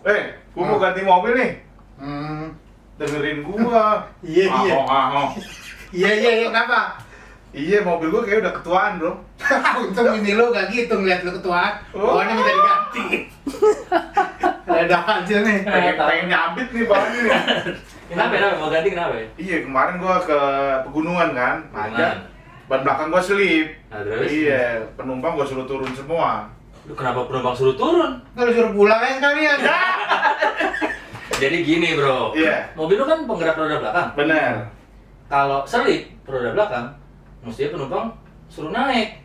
Gua mau ganti mobil nih. Dengerin gua. Iya, kenapa? Iya, mobil gua kayak udah ketuaan, Bro. Untung ini lu gak gitu ngeliat lu ketuaan. Bawaannya minta diganti. Ada aja nih. Pengen nyabit nih bahannya nih. Kenapa? Mau ganti kenapa ya? Iya, kemarin gua ke pegunungan kan, Pegunungan. ban belakang gua selip. Nah, terus? Iya, penumpang gua suruh turun semua. Lu kenapa penumpang suruh turun? Nggak lu suruh pulang aja sekalian. Jadi gini bro, Iya. mobil lu kan penggerak roda belakang. Bener. Kalau selip roda belakang, mestinya penumpang suruh naik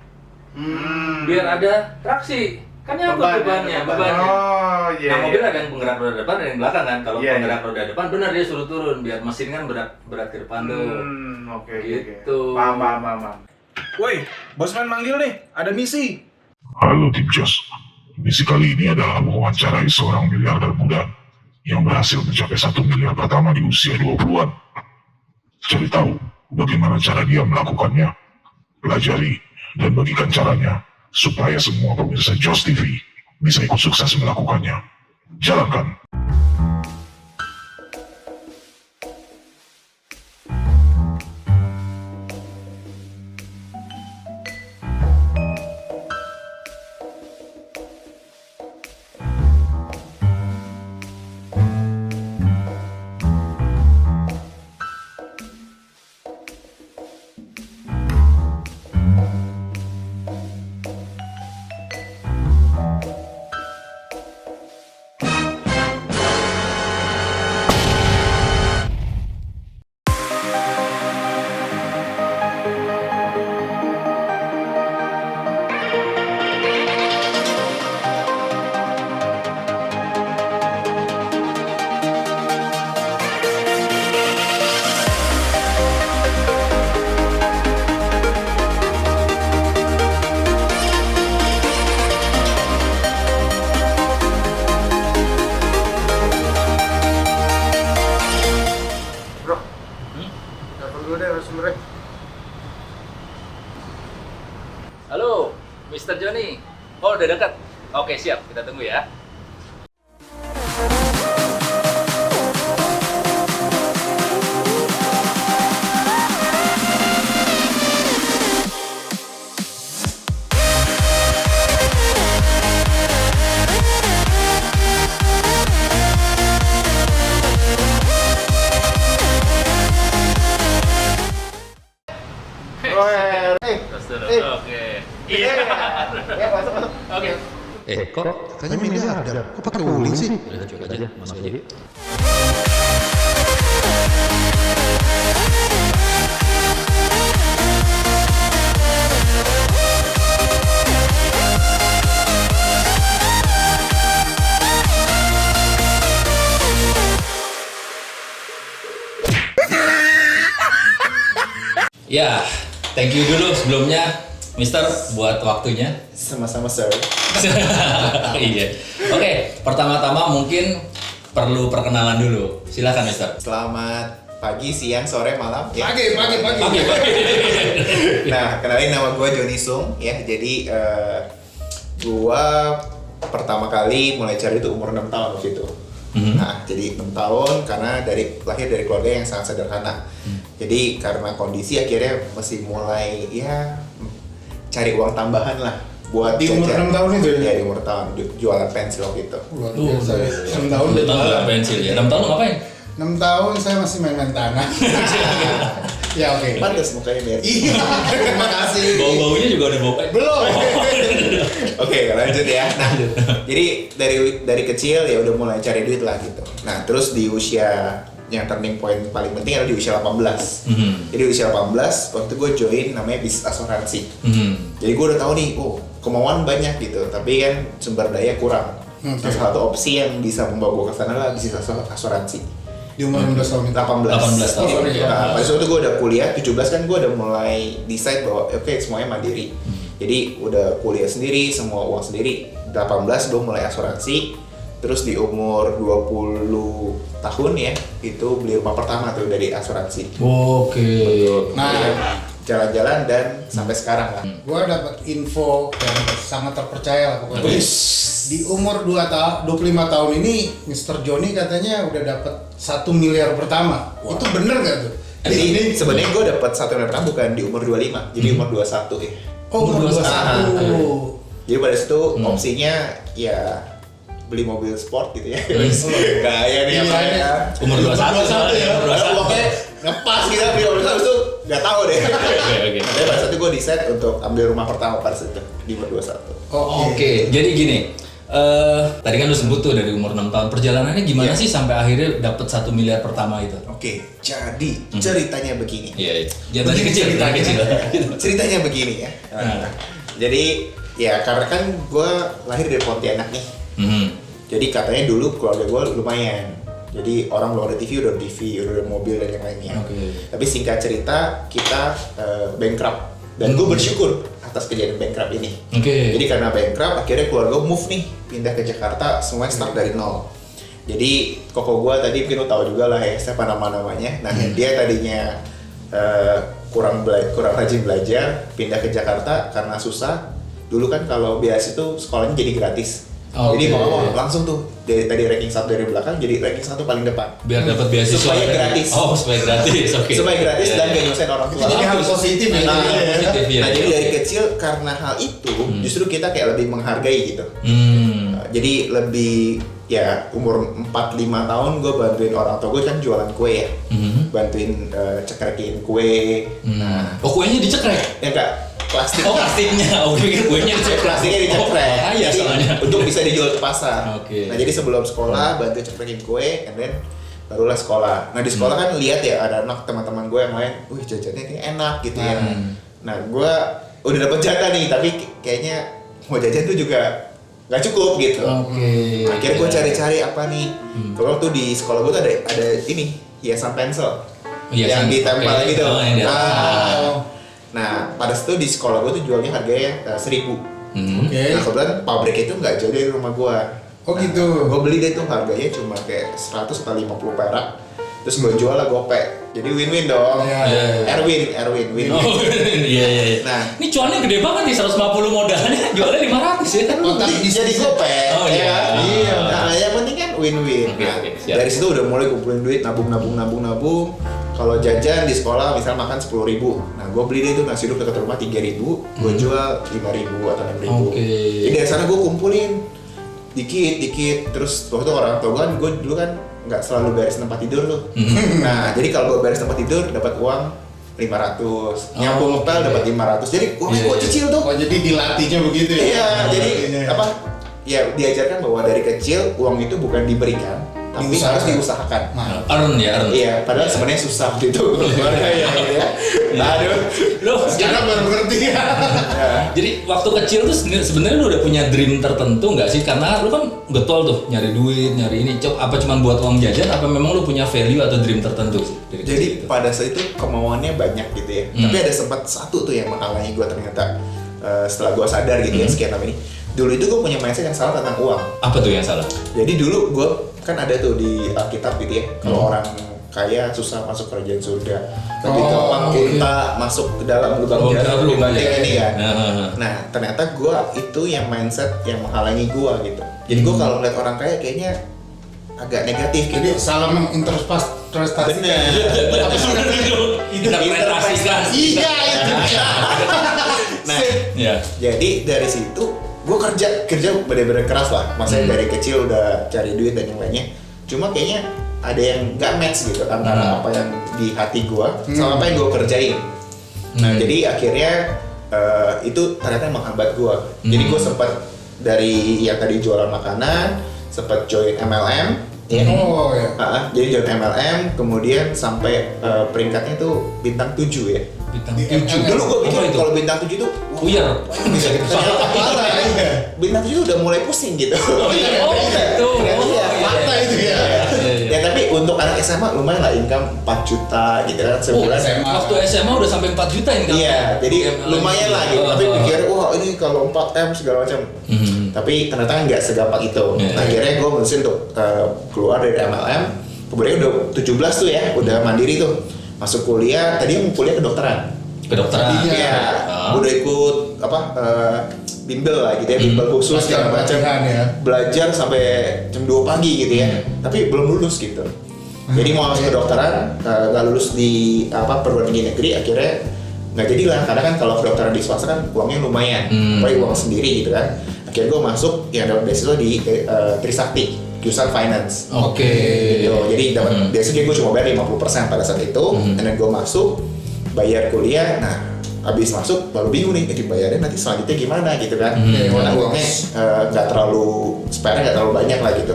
biar ada traksi. Kan nyangkut bebannya. Oh, iya. Nah mobil ada yang penggerak roda depan dan yang belakang kan. Kalau Iya, penggerak roda depan benar dia suruh turun biar mesin kan berat ke depan tuh. Oke. Gitu. Paham. Woi, bosman manggil nih, ada misi. Halo tim Jos, misi kali ini adalah mewawancarai seorang miliarder muda yang berhasil mencapai 1 miliar pertama di usia 20-an. Cari tahu bagaimana cara dia melakukannya, pelajari dan bagikan caranya supaya semua pemirsa Jos TV bisa ikut sukses melakukannya. Jalankan! Bro, telepon dulu deh sumbernya. Halo, Mr. Johnny. Oh udah dekat. Oke siap, kita tunggu ya. Terus dulu. Oke. Iya. Masuk. Oke. Kok katanya miliarder? Kok pakai uling sih? Udah coba aja, masuk aja. Ya, thank you dulu sebelumnya, Mister, buat waktunya. Sama-sama sir. Iya. Oke, pertama-tama mungkin perlu perkenalan dulu. Silakan, Mister. Selamat pagi, siang, sore, malam. Ya. Pagi. Oke. Nah, kenalin nama gue Johnny Sung ya. Jadi gue pertama kali mulai cari itu umur 6 tahun waktu itu. Nah, jadi 6 tahun karena lahir dari keluarga yang sangat sederhana. Jadi karena kondisi akhirnya mesti mulai ya cari uang tambahan lah buat Di umur jajan. 6 tahun itu ya? Iya, di umur tahun jualan pensil waktu itu. Luar biasa ya. 6 tahun udah Tahun jualan. pensil ya. 6 tahun lu ngapain? 6 tahun saya masih main tanah. Ya oke. Pantes mukanya biar. Iya, terima kasih. Bau-baunya juga udah bau. Belum. Oke, lanjut ya. Nah, jadi dari kecil ya udah mulai cari duit lah gitu. Nah, terus di usia yang turning point paling penting adalah di usia 18. Jadi usia 18 waktu gue join namanya bisnis asuransi. Jadi gue udah tahu nih, kemauan banyak gitu, tapi kan sumber daya kurang. Nah, salah satu opsi yang bisa membawa gue ke sana adalah bisnis asuransi. Di umur 16 tahun itu. 18 18 tahun. Oh, sorry, ya. Nah, pada saat itu gue udah kuliah, 17 kan gue udah mulai decide bahwa oke, semuanya mandiri. Jadi udah kuliah sendiri, semua uang sendiri. 18 gue mulai asuransi. Terus di umur 20 tahun ya, itu beli rumah pertama tuh dari asuransi. Oke. Nah, jalan-jalan dan sampai sekarang lah. Gua dapat info yang sangat terpercaya lah pokoknya. Di umur 25 tahun ini Mr. Johnny katanya udah dapat 1 miliar pertama. Itu bener gak tuh? Jadi sebenarnya gue dapat 1 miliar pertama bukan di umur 25, jadi umur 21 ya. Oh, umur 21. Jadi pada situ opsinya ya beli mobil sport gitu ya. Gaya nih apa ya. Umur 21 soalnya ya. Umur 21. Pokoknya ngepas gitu beli mobil sport itu nggak tahu deh. Oke. Tapi pada saat itu gue decide untuk ambil rumah pertama pada saat itu di umur 21. Oke, jadi gini. Tadi kan lu sebut tuh dari umur 6 tahun. Perjalanannya gimana sih sampai akhirnya dapat 1 miliar pertama itu? Oke, jadi ceritanya begini. Iya. Jangan kecil. Ceritanya begini ya. Nah. Jadi ya karena kan gue lahir dari Pontianak nih. Jadi katanya dulu keluarga gue lumayan. Jadi orang belum ada TV, udah ada mobil dan yang lainnya. Tapi singkat cerita kita bankrupt. Dan gue bersyukur atas kejadian bankrupt ini. Jadi karena bankrupt, akhirnya keluarga move nih, pindah ke Jakarta, semua start dari nol. Jadi koko gue tadi mungkin lo tahu juga lah ya, siapa nama-namanya. Nah dia tadinya kurang rajin belajar, pindah ke Jakarta karena susah. Dulu kan kalau biasa itu sekolahnya jadi gratis. Jadi mau langsung tuh dari tadi ranking 1 dari belakang jadi ranking 1 paling depan. Biar dapat beasiswa supaya gratis. Supaya gratis. Oke. Supaya gratis dan gak nyusahin orang tua. Jadi hal positif ya. Nah, jadi dari kecil karena hal itu justru kita kayak lebih menghargai gitu. Jadi lebih ya umur 4-5 tahun gue bantuin orang tua gue kan jualan kue ya. Bantuin cekrekin kue. Nah, kuenya dicekrek? Ya enggak. Plastik. Plastiknya. Pikir kuenya dicekrek. Plastiknya dicekrek. Iya soalnya. Untuk bisa dijual ke pasar. Oke. Nah, jadi sebelum sekolah bantu cekrekin kue, and then barulah sekolah. Nah, di sekolah kan lihat ya ada anak teman-teman gue yang lain, wih jajannya ini enak gitu ya. Nah, gue udah dapet jatah nih, tapi kayaknya mau jajan tuh juga nggak cukup gitu. Akhirnya gue cari-cari apa nih. Kalau tuh di sekolah gue tuh ada ini hiasan pensel. Yang ditempel gitu. Nah, pada situ di sekolah gue tuh jualnya harganya 1.000. Nah, kebetulan pabrik itu nggak jauh dari rumah gue. Oh gitu. Gue beli deh tuh harganya cuma kayak 100 atau 50 perak. Terus gue jual lah gope. Jadi win-win dong. Erwin, win-win. Iya. Nah, ini cuannya gede banget nih, 150 modalnya jualnya 500 ya kan? jadi gope. Oh iya. Nah, yang penting kan win-win. Nah, dari situ udah mulai kumpulin duit, nabung. Kalau jajan di sekolah misal makan 10.000. Nah, gue beli deh tuh nasi uduk dekat rumah 3.000, gue jual 5.000 atau 6.000. Jadi dari sana gue kumpulin dikit. Terus waktu itu orang tua kan, gue dulu kan nggak selalu beres tempat tidur tuh. Nah, jadi kalau gue beres tempat tidur dapat uang 500, nyapu ngepel dapat 500. Jadi uangnya gue cicil tuh. Oh, jadi dilatihnya begitu ya? Iya, jadi apa? Ya diajarkan bahwa dari kecil uang itu bukan diberikan, tapi harus diusahakan. Earn. Iya, padahal sebenarnya susah gitu. Keluarga ya. Aduh. Lo sekarang baru ngerti ya. Jadi waktu kecil tuh sebenarnya lu udah punya dream tertentu nggak sih? Karena lu kan getol tuh nyari duit, nyari ini. Apa cuma buat uang jajan? Apa memang lu punya value atau dream tertentu sih? Jadi pada saat itu kemauannya banyak gitu ya. Tapi ada sempat satu tuh yang menghalangi gue ternyata setelah gue sadar gitu ya sekian lama ini. Dulu itu gue punya mindset yang salah tentang uang. Apa tuh yang salah? Jadi dulu gue kan ada tuh di Alkitab gitu ya. Kalau orang kaya susah masuk kerajaan surga, tapi gampang unta masuk ke dalam lubang jarum dibanding ini kan. Nah ternyata gue itu yang mindset yang menghalangi gue gitu. Jadi gue kalau ngeliat orang kaya kayaknya agak negatif gitu. Jadi salah menginterpretasikan. Bener. Apa sih Interpretasikan. Iya itu. Nah, jadi dari situ gue kerja bener-bener keras lah. Maksudnya dari kecil udah cari duit dan yang lainnya. Cuma kayaknya ada yang nggak match gitu antara apa yang di hati gue sama apa yang gue kerjain. Nah jadi akhirnya itu ternyata menghambat gue. Jadi gue sempat dari yang tadi jualan makanan, sempat join MLM. Jadi join MLM, kemudian sampai peringkatnya tuh bintang 7 ya. Bintang 7. Dulu gue pikir kalau bintang 7 tuh Uyer. Bisa gitu. Bintang 7 udah mulai pusing gitu. Gitu. Fakta itu ya. Ya tapi untuk anak SMA lumayan lah income 4 juta gitu kan sebulan. Waktu SMA udah sampai 4 juta income. Iya, jadi lumayan lah gitu. Tapi pikir wah ini kalau 4M segala macam. Tapi ternyata nggak segampang itu. Akhirnya gue memutuskan untuk keluar dari MLM. Kemudian udah 17 tuh ya, udah mandiri tuh. Masuk kuliah, tadi mau kuliah kedokteran. kedokteran. Iya. Iya, udah ikut bimbel lah gitu ya, bimbel khusus segala macam. Ya. Belajar sampai jam 2 pagi gitu ya. Tapi belum lulus gitu. Jadi mau masuk kedokteran, nggak lulus di perguruan tinggi negeri, akhirnya nggak jadilah. Karena kan kalau kedokteran di swasta kan uangnya lumayan, apalagi uang sendiri gitu kan. Akhirnya gue masuk yang dapat beasiswa di Trisakti, jurusan finance. Oke. Gitu. Jadi dapat beasiswa gue cuma bayar 50% pada saat itu, dan gue masuk bayar kuliah. Nah, abis masuk baru bingung nih, jadi bayarnya nanti selanjutnya gimana gitu kan. Karena uangnya nggak terlalu, spare nggak terlalu banyak lah gitu.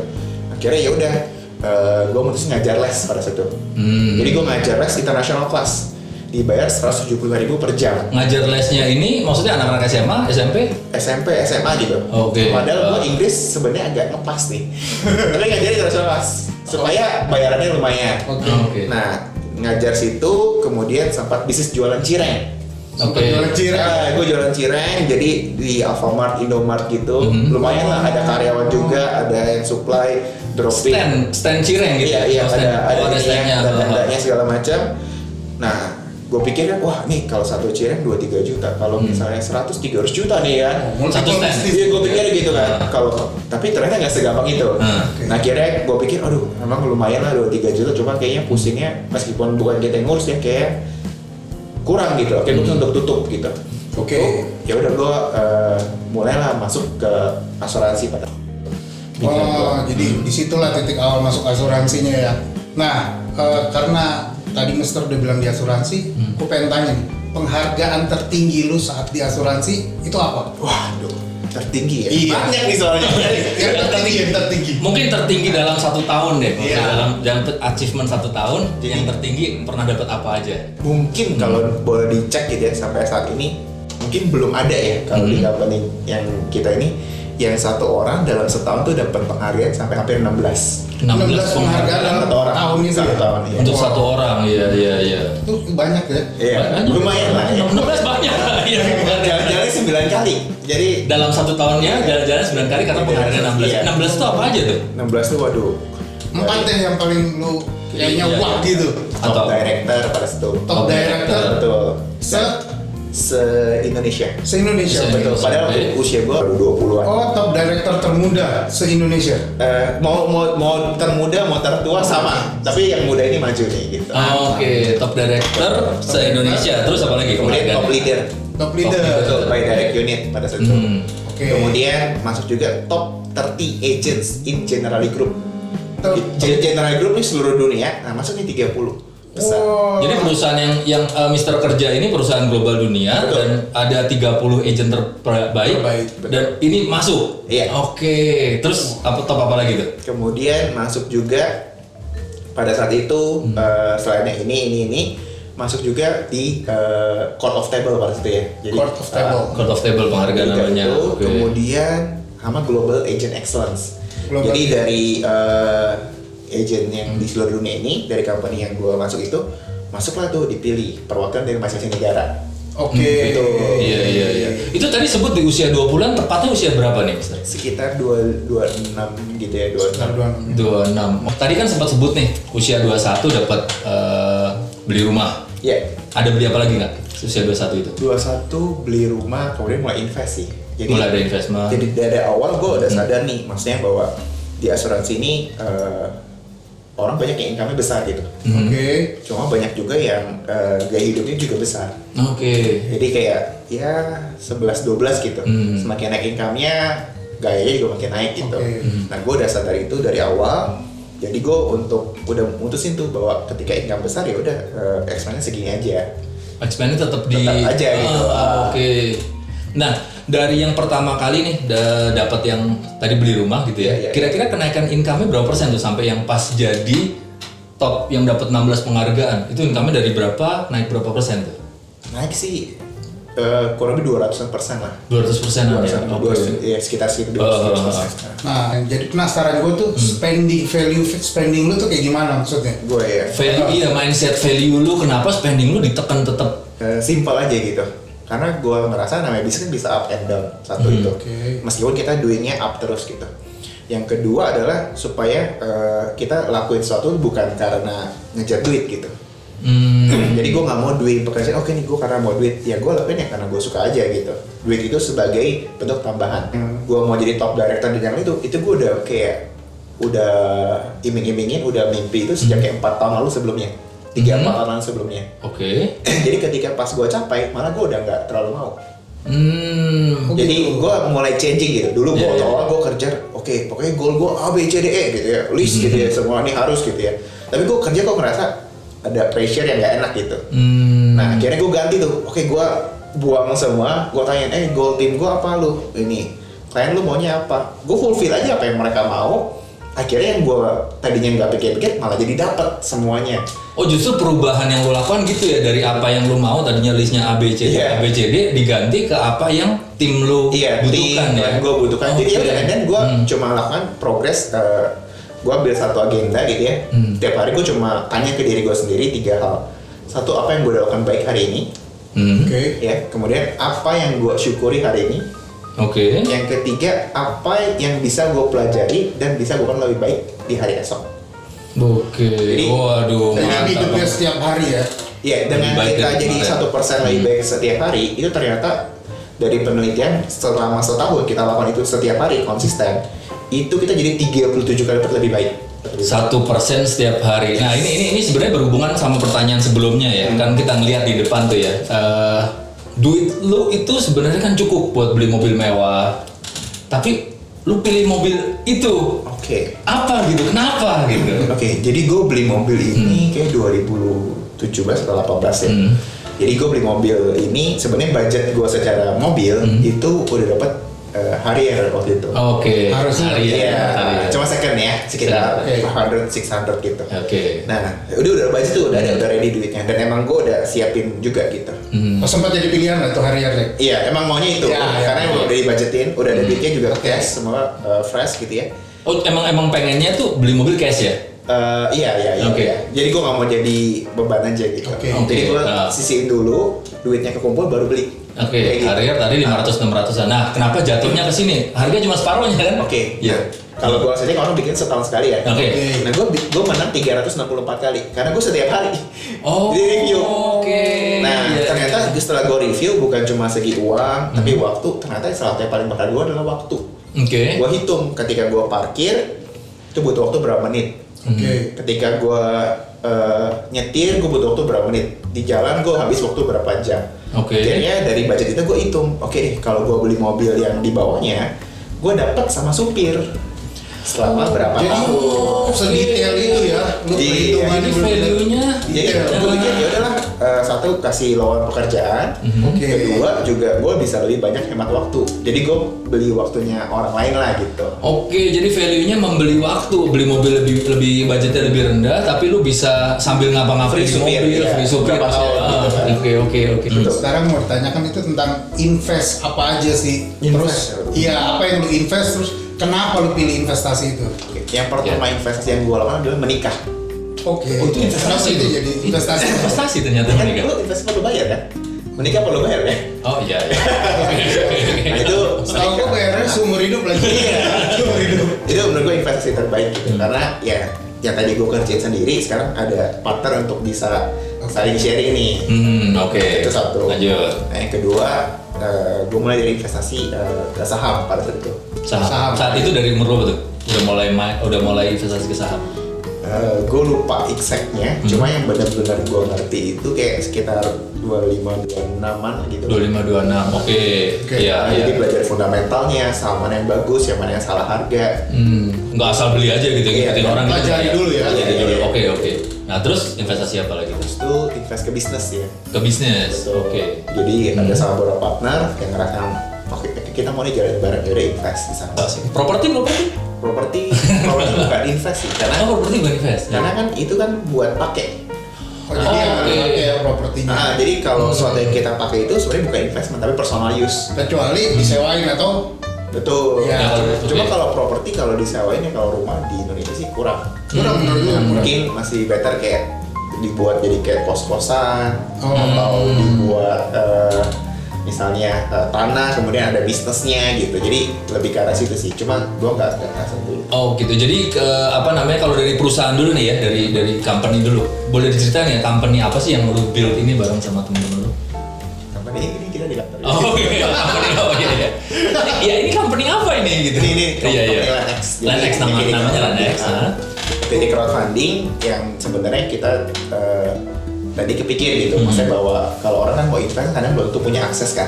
Akhirnya ya udah, gue mutusin ngajar les pada saat itu. Jadi gue ngajar les international class, dibayar 175.000 per jam. Ngajar lesnya ini maksudnya anak-anak SMA, SMP? SMP, SMA gitu. Oke. Padahal gue Inggris sebenarnya agak ngepas nih. Tapi ngajar international class supaya bayarannya lumayan. Oke. Nah, ngajar situ, kemudian sempat bisnis jualan cireng. Oke. Gue jualan cireng, jadi di Alfamart, Indomart gitu. Lumayan lah, ada karyawan juga, ada yang supply, dropping. Stand cireng gitu. Iya, Oh, stand. ada Oh, standnya. ada tendanya segala macam. Nah, gue pikir kan, wah nih kalau satu cireng 2-3 juta, kalau misalnya 100-300 juta nih kan. Satu stand. Iya, gue pikir gitu kan. Tapi ternyata nggak segampang itu. Nah, akhirnya gue pikir, aduh, memang lumayan lah 2-3 juta, cuma kayaknya pusingnya meskipun bukan kita yang ngurus ya, kayak kurang gitu. Oke, gue untuk tutup gitu. Oke. Ya udah gue mulailah masuk ke asuransi pada. Jadi disitulah titik awal masuk asuransinya ya. Nah, karena tadi Mister udah bilang di asuransi, aku pengen tanya nih, penghargaan tertinggi lu saat di asuransi itu apa? Waduh, tertinggi ya. Iya. Banyak nih soalnya. yang tertinggi. Mungkin tertinggi dalam 1 tahun deh. Iya. Dalam achievement 1 tahun, Jadi- yang tertinggi pernah dapat apa aja? Mungkin kalau boleh dicek gitu ya sampai saat ini, mungkin belum ada ya kalau di company yang kita ini, yang satu orang dalam setahun tuh dapat penghargaan sampai hampir 16. 16 penghargaan dalam Satu orang. tahun itu Satu ya? tahun, iya. Untuk 1 orang, iya. Itu banyak ya. Iya, lumayan lah ya. 16 banyak. Iya. Jalan-jalan 9 kali. Jadi Dalam 1 tahunnya jalan-jalan 9 kali karena penghargaan 16. Iya. 16 itu apa aja tuh? 16 tuh waduh. 4 deh yang paling lu kayaknya Iya, wah iya. gitu. Top Atau- director pada situ. Top director Betul. se Indonesia. Indonesia. Betul. Padahal Oke. usia gua baru 20-an. Oh, top director termuda se Indonesia. Mau termuda mau tertua sama, tapi yang muda ini maju nih gitu. Oke, top director se-Indonesia. Terus apa lagi? Kemudian top leader, Top leader. betul, by direct unit pada saat itu. Oke. Kemudian masuk juga top 30 agents in Generali Group. Top- Generali Group ini seluruh dunia, nah masuk nih 30 besar. Oh. Jadi perusahaan yang Mister kerja ini perusahaan global dunia. Betul. Dan ada 30 agent terbaik Terbaik, dan ini masuk. Iya. Oke, terus top apa lagi tuh? Kemudian masuk juga pada saat itu selain yang ini masuk juga di Court of Table pada saat itu ya. Jadi Court of Table. Court of Table penghargaan Tiga namanya. itu, Oke. kemudian sama Global Agent Excellence. Global Jadi dari agent yang di seluruh dunia ini, dari company yang gue masuk itu, masuklah tuh dipilih perwakilan dari masing-masing negara. Oke. Iya. Itu tadi sebut di usia 20-an, tepatnya usia berapa nih, Mister? Sekitar 26 gitu ya, 26. 26. Tadi kan sempat sebut nih, usia 21 dapat beli rumah. Ya, Ada beli apa lagi nggak? Usia 21 itu? 21 beli rumah, kemudian mulai invest sih. Jadi Mulai ada investment. Jadi dari awal gue udah sadar nih, maksudnya bahwa di asuransi ini orang banyak yang income-nya besar gitu. Oke. Cuma banyak juga yang gaya hidupnya juga besar. Oke. Jadi kayak ya 11-12 gitu. Semakin naik income-nya, gayanya juga makin naik gitu. Oke. Nah, gue udah sadar itu dari awal. Jadi gue udah mutusin tuh bahwa ketika income besar ya udah expense-nya segini aja. Expense tetap di Tetap aja gitu. Oke. Nah, dari yang pertama kali nih dapat yang tadi beli rumah gitu ya. Iya. Kira-kira kenaikan income-nya berapa persen tuh sampai yang pas jadi top yang dapat 16 penghargaan? Itu income-nya dari berapa naik berapa persen tuh? Naik sih kurang lebih 200% lah. 200%-an ya. Oke. Ya sekitar 200%. Nah, jadi penasaran gue tuh value spending lu tuh kayak gimana maksudnya? Gue ya Value iya mindset value lu kenapa spending lu ditekan tetap? simple aja gitu. Karena gue ngerasa namanya bisnis kan bisa up and down satu itu. Oke. Meskipun kita doingnya up terus gitu. Yang kedua adalah supaya kita lakuin sesuatu bukan karena ngejar duit gitu. Jadi gue nggak mau duit pekerjaan, oke nih gue karena mau duit, ya gue lakuin ya karena gue suka aja gitu. Duit itu sebagai bentuk tambahan. Gue mau jadi top director di channel itu gue udah kayak udah iming-imingin, udah mimpi itu sejak kayak 4 tahun lalu sebelumnya, 3-4 tahun lalu sebelumnya. Oke. Jadi ketika pas gue capai, malah gue udah nggak terlalu mau. Jadi gitu. gue mulai changing gitu. Dulu gue awal gue kerja, oke, pokoknya goal gue A B C D E gitu ya, list gitu ya, semua ini harus gitu ya. Tapi gue kerja kok ngerasa ada pressure yang nggak enak gitu. Nah akhirnya gue ganti tuh, oke gue buang semua, gue tanyain, goal tim gue apa lu? Ini, klien lu maunya apa? Gue fulfill aja apa yang mereka mau. Akhirnya yang gue tadinya nggak pikir-pikir malah jadi dapat semuanya. Oh justru perubahan yang lo lakukan gitu ya, dari apa yang lo mau tadinya listnya A B C D A B C D diganti ke apa yang tim lo butuhkan tim ya. gue butuhkan. Jadi ya udah, dan gue cuma lakukan progres. Gue ambil satu agenda gitu ya. Tiap hari gue cuma tanya ke diri gue sendiri 3 hal. Satu, apa yang gue lakukan baik hari ini. Oke. Ya, kemudian apa yang gue syukuri hari ini. Oke. Yang ketiga, apa yang bisa gue pelajari dan bisa gue lakukan lebih baik di hari esok. Oke. Waduh. Dengan mantap. hidupnya setiap hari ya. Iya, dengan Lebih baik kita dari jadi kemarin. 1% lebih baik setiap hari, itu ternyata dari penelitian selama setahun kita lakukan itu setiap hari konsisten, itu kita jadi 37 kali lipat lebih baik. 1% setiap hari. Nah ini sebenarnya berhubungan sama pertanyaan sebelumnya ya. Kan kita ngelihat di depan tuh ya. Duit lu itu sebenarnya kan cukup buat beli mobil mewah. Tapi lu pilih mobil itu. Oke. Apa gitu? Kenapa gitu? Oke, jadi gue beli mobil ini kayak 2017 atau 18 ya. Jadi gue beli mobil ini, sebenarnya budget gue secara mobil itu udah dapat Harrier waktu itu. Oke. Harusnya Iya, cuma second ya, sekitar Oke. 500-600 gitu. Oke. Nah, udah budget tuh, udah ready duitnya, dan emang gue udah siapin juga gitu. Oh, sempat jadi pilihan lah tuh Harrier deh. Iya, emang maunya itu, Ya, karena ya. emang udah dibajetin, udah ada duitnya juga cash, semua fresh gitu ya. Oh emang pengennya tuh beli mobil cash ya? Iya. Oke. Jadi gue nggak mau jadi beban aja gitu. Oke. Jadi gue Nah. sisihin dulu, duitnya kekumpul baru beli. Oke. Kayak gitu. Harrier tadi 500-600an. Nah kenapa jatuhnya ke sini? Harga cuma separuhnya kan? Oke. Iya. Nah, kalau gue saja orang bikin setahun sekali ya. Oke. Nah gue menang 364 kali karena gue setiap hari. Oh. Di review. Oke. Nah Iya, ternyata iya. setelah gue review bukan cuma segi uang tapi waktu. Ternyata salah satu yang paling berharga gue adalah waktu. Oke. Gue hitung ketika gue parkir itu butuh waktu berapa menit. Oke. Ketika gue nyetir gue butuh waktu berapa menit. Di jalan gue habis waktu berapa jam. Oke. Akhirnya dari budget itu gue hitung, oke deh kalau gue beli mobil yang di bawahnya, gue dapat sama supir selama berapa Jadi tahun. sedetail itu ya. Lu Jadi perhitungan Jadi bener-bener value-nya. Jadi gue pikir ya udahlah, satu kasih lowongan pekerjaan, Oke. kedua juga gue bisa lebih banyak hemat waktu. Jadi gue beli waktunya orang lain lah gitu. Oke, jadi value-nya membeli waktu, beli mobil lebih budgetnya lebih rendah, tapi lu bisa sambil ngapa-ngapain Free di supir, mobil, iya. free supir. Berapa tahun gitu kan. Oke. Betul. Sekarang mau ditanyakan itu tentang invest apa aja sih? Invest. Terus, iya apa yang lu invest terus kenapa lu pilih investasi itu? Oke, yang pertama investasi yang gue lakukan adalah menikah. Oke. Oh, itu investasi Kenapa itu tuh? jadi investasi? Investasi ternyata Kan menikah. lu investasi perlu bayar kan? Menikah perlu bayar ya? Oh iya. Nah itu Setahu gue bayarnya seumur hidup lagi. Seumur hidup. itu menurut gue investasi terbaik gitu karena ya yang tadi gue kerjain sendiri sekarang ada partner untuk bisa saling sharing nih. Oke. Itu satu. Lanjut. Nah yang kedua gue mulai dari investasi ke saham pada saat itu. Saham. Saat itu dari umur berapa tuh? Udah mulai investasi ke saham. Gue lupa exactnya, cuma yang benar-benar gue ngerti itu kayak sekitar 25-26an gitu. 2526. Oke. Oke. Iya, Nah, iya. jadi belajar fundamentalnya, saham mana yang bagus, yang mana yang salah harga. Nggak asal beli aja gitu, Iya, ngikutin orang gitu. pelajari dulu ya. Pelajari Iya, dulu. iya. Oke. Nah, terus investasi apa lagi? Terus itu invest ke bisnis ya. Ke bisnis. Oke. Jadi ada sama beberapa partner yang ngerasa oke kita mau nih jalan bareng ya udah invest di sana. Properti. Properti bukan invest sih karena Oh, properti bukan invest. karena kan itu kan buat pakai. Oh jadi yang Oke. pakai ya propertinya. Nah, jadi kalau sesuatu yang kita pakai itu sebenarnya bukan investment tapi personal use. Kecuali disewain atau Betul. Ya, Cuma oke. kalau properti kalau disewain ya kalau rumah di Indonesia sih kurang. kurang menurut lu kurang. Mungkin masih better kayak dibuat jadi kayak kos-kosan Oh. atau dibuat misalnya tanah, kemudian ada bisnisnya gitu. Jadi lebih ke arah situ sih. Cuma gue nggak sentuh. Oh gitu. Jadi apa namanya kalau dari perusahaan dulu nih ya, dari company dulu. Boleh diceritain ya company apa sih yang lu build ini bareng sama temen-temen lu? Company ini kita di kantor. Oh iya, company. Oh iya ya. Ya ini company apa ini gitu? Ini Iya iya. Lanex. Lanex namanya Lanex. Titik crowdfunding yang sebenarnya kita tadi kepikir gitu, maksudnya bahwa kalau orang kan mau invest kadang belum tuh punya akses kan,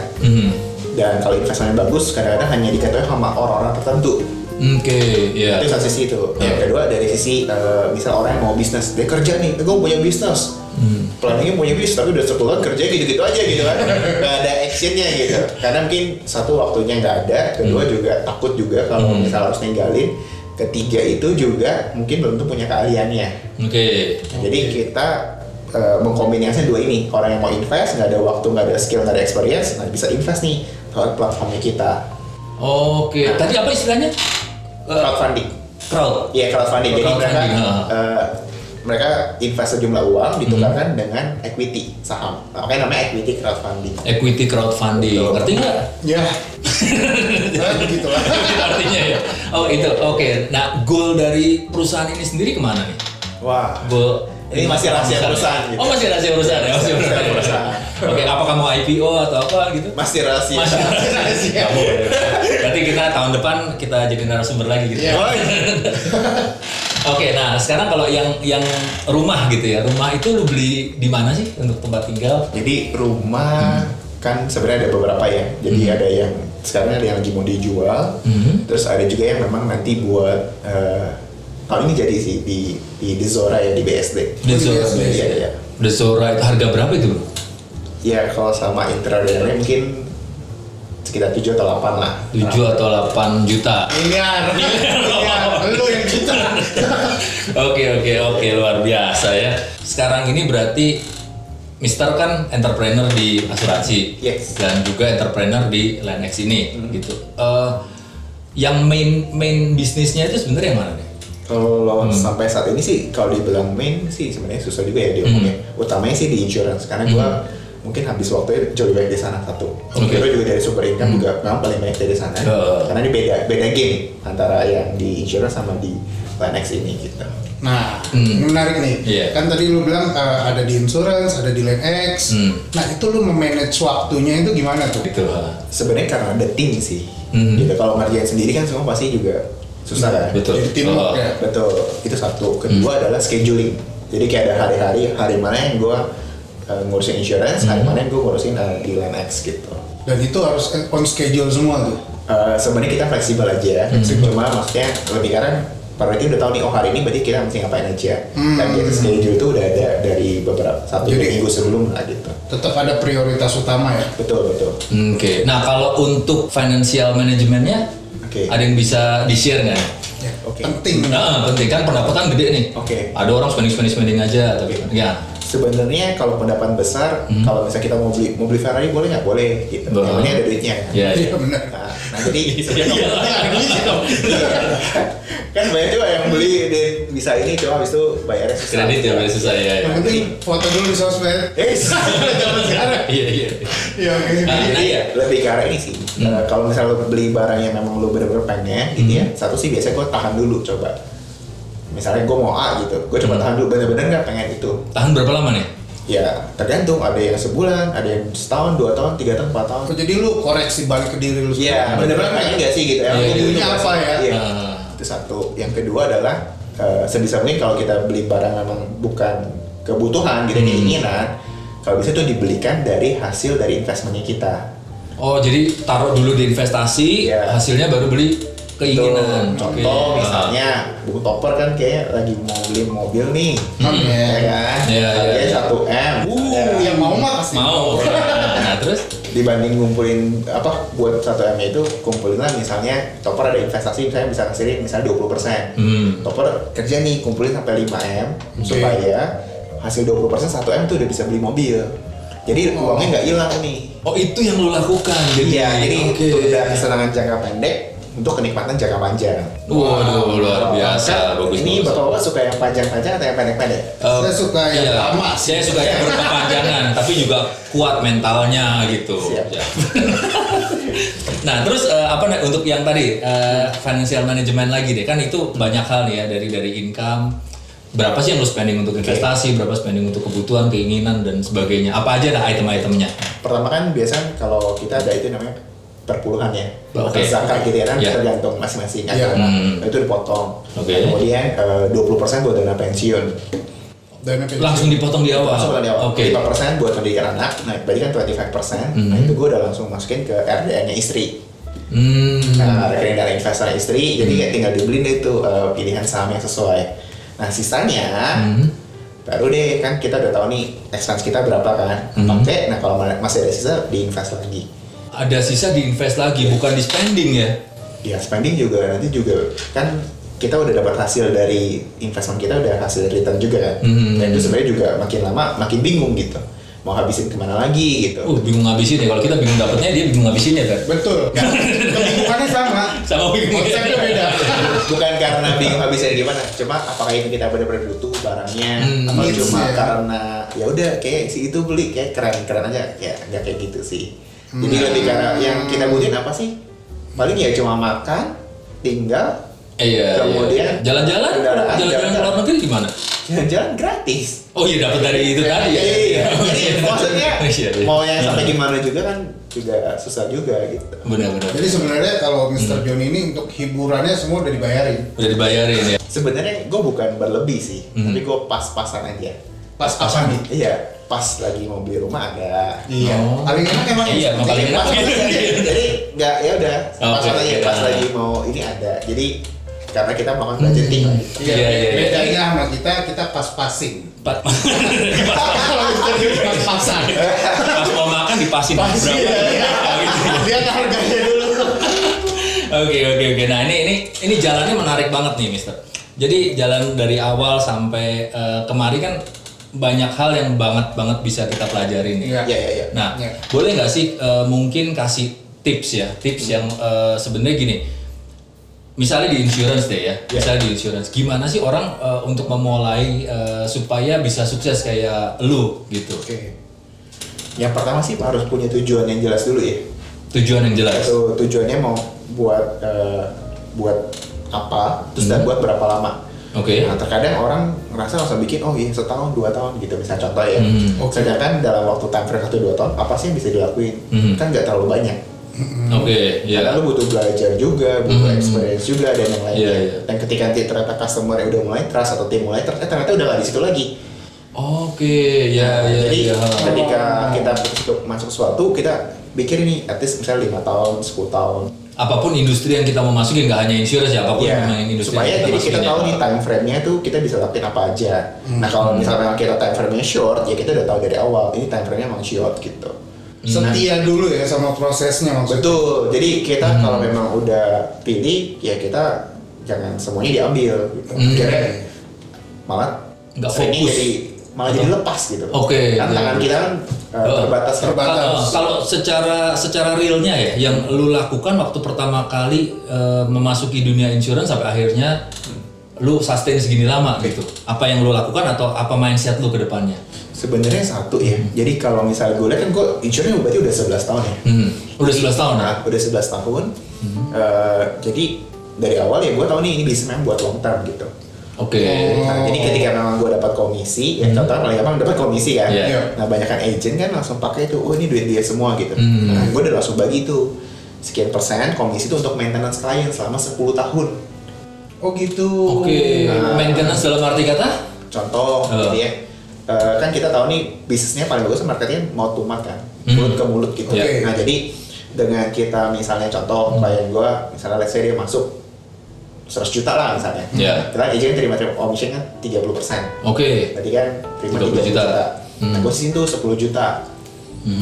dan kalau investasinya bagus kadang-kadang hanya diketahui sama orang-orang tertentu. Oke, iya. Itu satu sisi itu. Yang kedua dari sisi misal orang yang mau bisnis, dia kerja nih, gue punya bisnis, planningnya punya bisnis tapi udah 10 tahun kerja gitu-gitu aja gitu kan, nggak ada actionnya gitu. Karena mungkin satu waktunya nggak ada, kedua juga takut juga kalau misal harus ninggalin. Ketiga itu juga mungkin belum tentu punya keahliannya. Oke. Jadi kita mengkombinasikan dua ini, orang yang mau invest nggak ada waktu, nggak ada skill, nggak ada experience, nah bisa invest nih lewat platformnya kita. Oke. Tadi apa istilahnya? Crowdfunding. Crowd. Iya, crowdfunding. Jadi Crowdfunding, mereka invest sejumlah uang ditukarkan dengan equity saham. Makanya namanya equity crowdfunding. Equity crowdfunding. Betul. Ngerti nggak? Ya. Begitu lah. Artinya ya. Oh itu. Oke. Nah, goal dari perusahaan ini sendiri kemana nih? Wah. Goal Ini masih rahasia perusahaan gitu. Oh masih rahasia perusahaan ya? Masih Rahasia rahasia perusahaan. Oke, apakah mau IPO atau apa gitu? Masih rahasia. Masih rahasia. Nggak boleh. Berarti kita tahun depan kita jadi narasumber lagi gitu. Iya. Oke, nah sekarang kalau yang rumah gitu ya, rumah itu lu beli di mana sih untuk tempat tinggal? Jadi rumah kan sebenarnya ada beberapa ya. Jadi ada yang sekarang ada yang lagi mau dijual. Terus ada juga yang memang nanti buat tahun ini jadi sih di Zora ya, di BSD. Di Zora. Iya, iya. The Zora itu harga berapa itu bro? Ya kalau sama interiornya mungkin sekitar 7 atau 8 lah. 7 atau 8 juta. Miliar. Lu yang kita. Oke, luar biasa ya. Sekarang ini berarti Mister kan entrepreneur di asuransi. Yes. Dan juga entrepreneur di Lanex ini gitu. Yang main bisnisnya itu sebenarnya yang mana nih? Kalau sampai saat ini sih kalau dibilang main sih sebenarnya susah juga ya diomongin. Utamanya sih di insurance karena gua mungkin habis waktu jauh lebih banyak di sana satu. Kedua juga dari super income juga memang paling banyak dari sana. Karena ini beda game antara yang di insurance sama di Lanex ini gitu. Nah, ini menarik nih. Iya. Kan tadi lu bilang ada di insurance, ada di Lanex. Nah, itu lu memanage waktunya itu gimana tuh? Gitu. Sebenarnya karena ada tim sih. Gitu kalau ngerjain sendiri kan semua pasti juga susah kan. Betul. Jadi teamwork ya. Betul, itu satu. Kedua adalah scheduling. Jadi kayak ada hari mana yang gue ngurusin insurance, hari mana yang gue ngurusin di Lanex gitu. Dan itu harus on schedule semua tuh. Sebenarnya kita fleksibel aja, cuma maksudnya lebih karena priority udah tahu nih, oh hari ini berarti kita mesti ngapain aja. Dan gitu schedule itu udah ada dari beberapa satu minggu sebelum lah gitu. Tetap ada prioritas utama ya. Betul. Oke. Nah kalau untuk financial manajemennya, ada yang bisa di-share nggak? Ya, Oke. penting. Nah, penting kan pendapatan gede nih. Oke. Ada orang spending aja atau gimana? Ya. Sebenarnya kalau pendapatan besar, kalau misalnya kita mau beli Ferrari boleh nggak? Boleh gitu. Yang penting ada duitnya kan. Iya. Iya benar. Nah jadi kan banyak juga yang beli dia bisa ini cuma habis itu bayarnya susah. Kredit ya boleh susah ya. Yang penting foto dulu di sosmed. Zaman sekarang. Iya. Iya, oke. Jadi lebih ke arah ini sih. Kalau misalnya lo beli barang yang memang lo bener-bener pengen gitu ya, satu sih biasanya gue tahan dulu coba. Misalnya gue mau A gitu, gue coba tahan dulu bener-bener nggak pengen itu. Tahan berapa lama nih? Ya tergantung, ada yang sebulan, ada yang setahun, 2 tahun, 3 tahun, 4 tahun. Oh, jadi lu koreksi balik ke diri lu Iya, bener-bener pengen nggak sih gitu. Emang Ujungnya apa ya? Iya. Itu satu. Yang kedua adalah sebisa mungkin kalau kita beli barang memang bukan kebutuhan gitu, keinginan, kalau bisa itu dibelikan dari hasil dari investmentnya kita. Oh jadi taruh dulu di investasi, Iya. hasilnya baru beli keinginan. Tuh, Oke. contoh misalnya buku topper kan kayak lagi mau beli mobil nih, ya kan? Iya, Harganya iya. 1M. Yang mau mah pasti. Mau. Nah terus? Dibanding ngumpulin apa buat 1M itu kumpulinlah misalnya topper ada investasi misalnya bisa ngasihin misalnya 20%. Topper kerja nih kumpulin sampai 5M supaya hasil 20% 1M tuh udah bisa beli mobil. Jadi uangnya nggak hilang nih. Oh itu yang lu lakukan. Iya, jadi oke. itu udah kesenangan jangka pendek untuk kenikmatan jangka panjang. Waduh, luar biasa, Kan bagus. Ini bagus. bapak-bapak suka yang panjang-panjang atau yang pendek-pendek? Saya suka yang iya, lama. Saya suka yang berkepanjangan, tapi juga kuat mentalnya gitu. Siap. Ya. Nah, terus untuk yang tadi financial management lagi deh, kan itu banyak hal nih ya, dari income, berapa sih yang lu spending untuk investasi, berapa spending untuk kebutuhan, keinginan dan sebagainya. Apa aja dah item-itemnya? Pertama kan biasanya kalau kita ada itu namanya perpuluhan ya, Oke. zakat gitu ya kan, Iya. tergantung masing-masing kan. Iya. Nah, itu dipotong. Oke. Kemudian 20% buat dana pensiun. Dana pensiun. Langsung dipotong di awal. Langsung dari awal. Oke. 5% buat pendidikan anak, nah berarti kan 25%. Nah itu gue udah langsung masukin ke RDN-nya istri. Nah, rekening dana investasi istri, jadi kayak tinggal dibeliin deh itu pilihan saham yang sesuai. Nah sisanya baru deh kan kita udah tahu nih expense kita berapa kan, pakai. Nah kalau masih ada sisa diinvest lagi. Ada sisa diinvest lagi, bukan di spending ya? Ya spending juga nanti juga kan kita udah dapat hasil dari investment kita, udah hasil return juga kan. Dan itu sebenarnya juga makin lama makin bingung gitu, mau habisin kemana lagi gitu. Bingung ngabisin ya. Kalau kita bingung dapetnya, dia bingung ngabisinnya kan? Betul. Kebingungannya sama. Sama bingung. Konsepnya beda. Bukan karena bingung habisnya gimana, cuma apakah ini kita benar-benar butuh barangnya, atau needs cuma ya. karena ya udah kayak si itu beli kayak keren aja, kayak nggak kayak gitu sih. Jadi lebih karena yang kita butuhin apa sih? Paling ya cuma makan, tinggal, Iya. kemudian Jalan-jalan ke luar negeri gimana? jalan-jalan gratis. Oh iya, dapat dari itu tadi ya. Iya. Jadi maksudnya Iya, iya. mau yang sampai gimana juga kan juga susah juga gitu. Benar-benar. Jadi sebenarnya kalau Mr. John ini untuk hiburannya semua udah dibayarin. Udah dibayarin ya. Sebenarnya gue bukan berlebih sih, tapi gue pas-pasan aja. Pas-pasan nih. Iya, pas lagi mau beli rumah ada. Iya. Oh. Paling enak emang Iya, emang paling enak. Pas aja. Jadi nggak ya udah pas Oke, aja oke. pas lagi mau ini ada. Jadi karena kita melakukan budgeting lah. Iya, Iya, iya, iya. bedanya sama kita pas-pasing. Pas Kalau Mr. John pas-pasan. mau makan dipasin berapa? Lihat harganya dulu. Oke. Nah ini jalannya menarik banget nih, Mister. Jadi jalan dari awal sampai kemari kan banyak hal yang banget bisa kita pelajari nih. Iya. Iya. Nah, Iya. boleh nggak sih mungkin kasih tips ya, yang sebenarnya gini. Misalnya di insurance deh ya, misalnya di insurance, gimana sih orang untuk memulai supaya bisa sukses kayak lu gitu? Oke. Yang pertama sih harus punya tujuan yang jelas dulu ya. Tujuan yang jelas. Itu tujuannya mau buat apa, terus dan buat berapa lama. Oke. Nah terkadang orang ngerasa langsung bikin oh iya setahun 2 tahun gitu misalnya contoh ya. Sedangkan dalam waktu time frame 1-2 tahun apa sih yang bisa dilakuin? Kan nggak terlalu banyak. Oke, ya. Karena lu butuh belajar juga, butuh experience juga dan yang lainnya. Iya, iya. Dan ketika nanti ternyata customer yang udah mulai trust atau tim mulai trust, ternyata udah nggak di situ lagi. Oke, ya. Jadi ketika kita untuk masuk sesuatu kita pikir ini at least misalnya 5 tahun, 10 tahun. Apapun industri yang kita mau masukin, nggak hanya insurance ya, apapun Iya, memang industri supaya yang jadi kita masukin tahu ya. nih time frame-nya tuh kita bisa lakuin apa aja. Nah kalau misalnya kita time frame-nya short, ya kita udah tahu dari awal ini time frame-nya emang short gitu. Setia dulu ya sama prosesnya maksudnya. Betul. Jadi kita kalau memang udah pilih, ya kita jangan semuanya diambil gitu. Akhirnya malah Nggak seringnya fokus. jadi malah jadi lepas gitu. Oke, Kan iya. tangan kita kan terbatas. Kalau secara realnya ya, yang lu lakukan waktu pertama kali memasuki dunia insurance sampai akhirnya lu sustain segini lama gitu. Apa yang lu lakukan atau apa mindset lu ke depannya? Sebenarnya satu ya. Jadi kalau misalnya gue lihat kan gue insurance berarti udah 11 tahun ya. Udah 11 tahun ya? Nah, udah 11 tahun. Jadi dari awal ya gue tahu nih ini bisnis memang buat long term gitu. Oke. Nah, jadi ketika memang gue dapat komisi, ya contohnya paling gampang dapat komisi kan. Iya. Nah, banyak kan agent kan langsung pakai itu, oh ini duit dia semua gitu. Nah, gue udah langsung bagi itu sekian persen komisi itu untuk maintenance klien selama 10 tahun. Oh gitu. Oke. Maintenance dalam arti kata? Contoh gitu ya. Kan kita tahu nih bisnisnya paling bagus marketnya mouth to mouth kan, mulut ke mulut gitu. Iya. Nah, jadi dengan kita misalnya contoh klien gue, misalnya let's say dia masuk 100 juta lah misalnya. Iya. Kita agent terima commission kan 30%. Oke. Berarti kan terima 30 30 juta. juta. Nah, gue sisihin tuh 10 juta.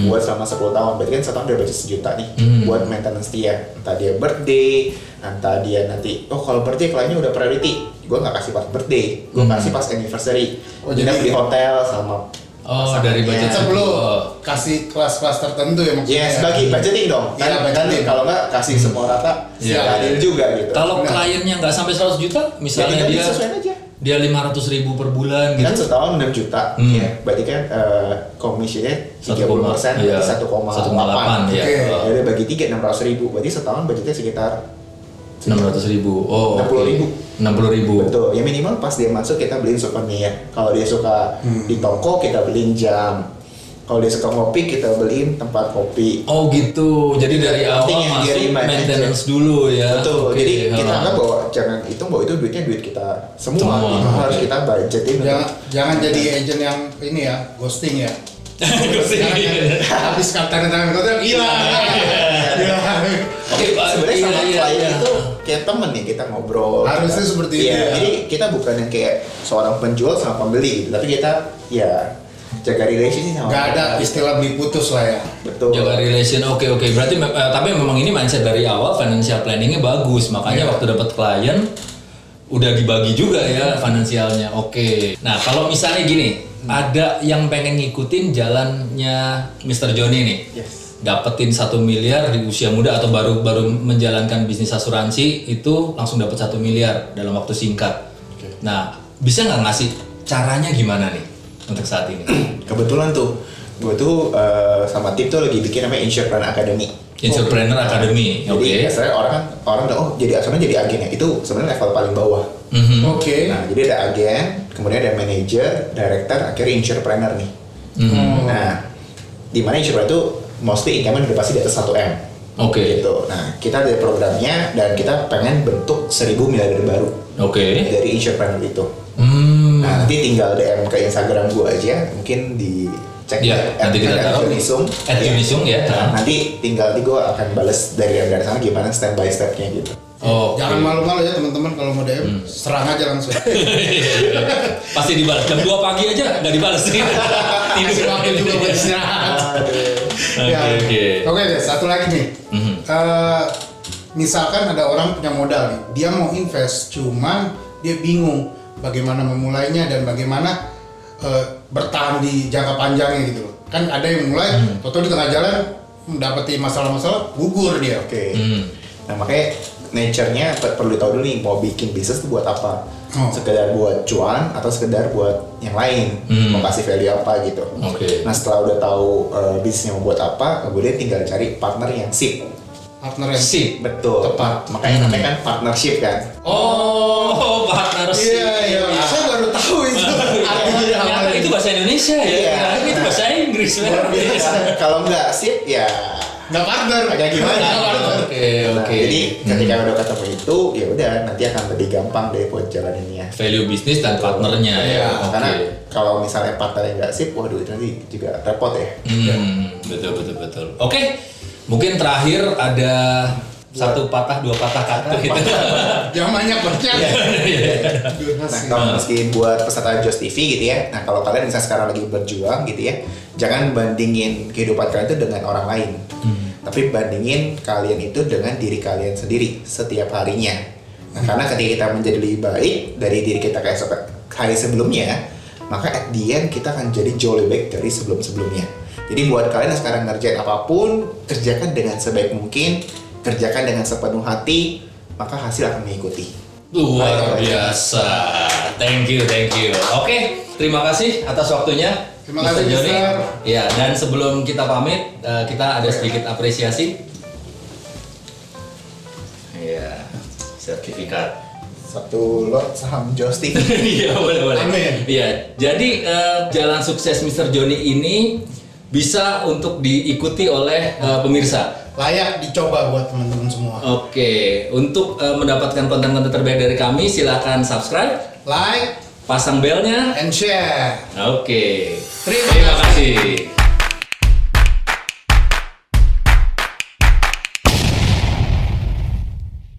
Buat selama 10 tahun. Berarti kan setahun udah budget 1 juta nih buat maintenance dia. Entah dia birthday, entah dia nanti oh kalau birthday kliennya udah priority. Gue nggak kasih pas birthday, gue kasih pas anniversary. Oh, Jadi jadi- di hotel sama Oh, dari budget Tetap itu. lu Oh. kasih kelas-kelas tertentu ya maksudnya. Yes, bagi budgeting dong. Iya, Kan budgeting. kalau nggak kasih semua rata, Iya. nggak adil juga gitu. Kalau Benar. kliennya nggak sampai 100 juta, Ya, misalnya tinggal dia disesuaiin aja. dia 500.000 per bulan Kan gitu. setahun 6 juta, ya. Berarti kan komisinya 30%, Iya, 1,8. ya. Oke. Ya udah bagi 3 600.000. Berarti setahun budgetnya sekitar 600.000. Oh, 60.000. 60.000. betul. Ya minimal pas dia masuk kita beliin souvenir. Kalau dia suka di toko kita beliin jam. Kalau dia suka ngopi kita beliin tempat kopi. Oh gitu. Jadi dari awal Penting yang masuk dia remind maintenance dulu ya. Betul. Oke, Jadi kita ha. anggap bahwa jangan hitung bahwa itu duitnya duit kita semua. Semua, Itu harus oke. kita budgetin. Jangan jadi agent yang ini ya, ghosting ya. Ghosting. Habis tanda tangan kontrak hilang. Hilang. Oke, Sebenarnya sama iya, klien iya. itu kayak temen nih kita ngobrol. Harusnya seperti itu Iya, ya. Jadi kita bukan yang kayak seorang penjual sama pembeli gitu, tapi kita ya jaga relationship sama Gak ada mereka. istilah beli putus lah ya. Betul. Jaga relation, oke. Berarti tapi memang ini mindset dari awal financial planningnya bagus, makanya Iya. waktu dapat klien udah dibagi juga ya finansialnya. Oke. Nah kalau misalnya gini, ada yang pengen ngikutin jalannya Mr. Johnny nih, Yes. dapetin 1 miliar di usia muda atau baru menjalankan bisnis asuransi itu langsung dapat 1 miliar dalam waktu singkat. Nah bisa nggak ngasih caranya gimana nih untuk saat ini? Kebetulan tuh gue tuh sama tim tuh lagi bikin namanya Insurepreneur Academy. Entrepreneur Academy, oke. Jadi biasanya orang udah jadi asuransi jadi agen ya. Itu sebenarnya level paling bawah. Mhm. Oke. Nah, jadi ada agen, kemudian ada manager, director, akhirnya insurepreneur nih. Mhm. Nah, di mana insurepreneur itu mostly income udah pasti di atas 1M. Oke. Gitu. Nah, kita ada programnya dan kita pengen bentuk 1000 miliarder baru Oke. dari insurepreneur itu. Hmm. Nah, nanti tinggal DM ke Instagram gua aja, mungkin dicek Ya, nanti kita taruh. Unisum. @unisum ya. Nah, nanti tinggal di gua akan bales dari sana gimana step by stepnya gitu. Oh, Jangan malu-malu ya teman-teman kalau mau DM, serang aja langsung. pasti dibalas. Jam 2 pagi aja nggak dibalas. Kasih waktu juga buat istirahat. Ya. Oke, guys, satu lagi nih. Mhm. Misalkan ada orang punya modal nih, dia mau invest, cuman dia bingung bagaimana memulainya dan bagaimana bertahan di jangka panjangnya gitu loh. Kan ada yang mulai, toto di tengah jalan mendapati masalah-masalah, gugur dia. Oke. Hmm. Nah, makanya nature-nya perlu tahu dulu nih mau bikin bisnis tuh buat apa. Oh. Sekedar buat cuan atau sekedar buat yang lain, mau kasih value apa gitu. Oke. Nah, setelah udah tahu bisnisnya mau buat apa, kemudian tinggal cari partner yang sip. Partner yang Sip. Betul. Tepat. Makanya namanya kan partnership kan. Oh, partnership. Iya. Saya baru tahu itu artinya Ternyata apa. itu bahasa Indonesia ya. Iya. Nah, itu bahasa Inggris. Luar biasa. Kalau nggak sip ya Nggak partner. agak gimana. Nggak partner. Oke. Nah, jadi ketika udah ketemu itu, ya udah nanti akan lebih gampang deh buat jalaninnya. Value bisnis dan partnernya ya. Iya, Oke. Karena kalau misalnya partner yang nggak sip, waduh itu nanti juga repot ya. Betul. Oke. Mungkin terakhir ada satu patah dua patah kata gitu. Jangan banyak. Nah, kalau meski buat peserta Just TV gitu ya, nah kalau kalian misalnya sekarang lagi berjuang gitu ya, jangan bandingin kehidupan kalian itu dengan orang lain, tapi bandingin kalian itu dengan diri kalian sendiri setiap harinya. Nah, karena ketika kita menjadi lebih baik dari diri kita kayak hari sebelumnya, maka at the end kita akan jadi jauh lebih baik dari sebelum-sebelumnya. Jadi buat kalian yang sekarang ngerjain apapun, kerjakan dengan sebaik mungkin, kerjakan dengan sepenuh hati, maka hasil akan mengikuti. Luar biasa. Thank you. Oke, terima kasih atas waktunya. Terima kasih, Mr. Johnny. Mister. Ya, dan sebelum kita pamit, kita ada sedikit apresiasi. Iya, sertifikat. Satu lot saham Just TV. Iya, boleh. Amin. Iya, jadi jalan sukses Mr. Johnny ini bisa untuk diikuti oleh pemirsa. Layak dicoba buat teman-teman semua. Oke, untuk mendapatkan konten-konten terbaik dari kami, silakan subscribe, Like pasang belnya. and share. Oke, Terima terima kasih.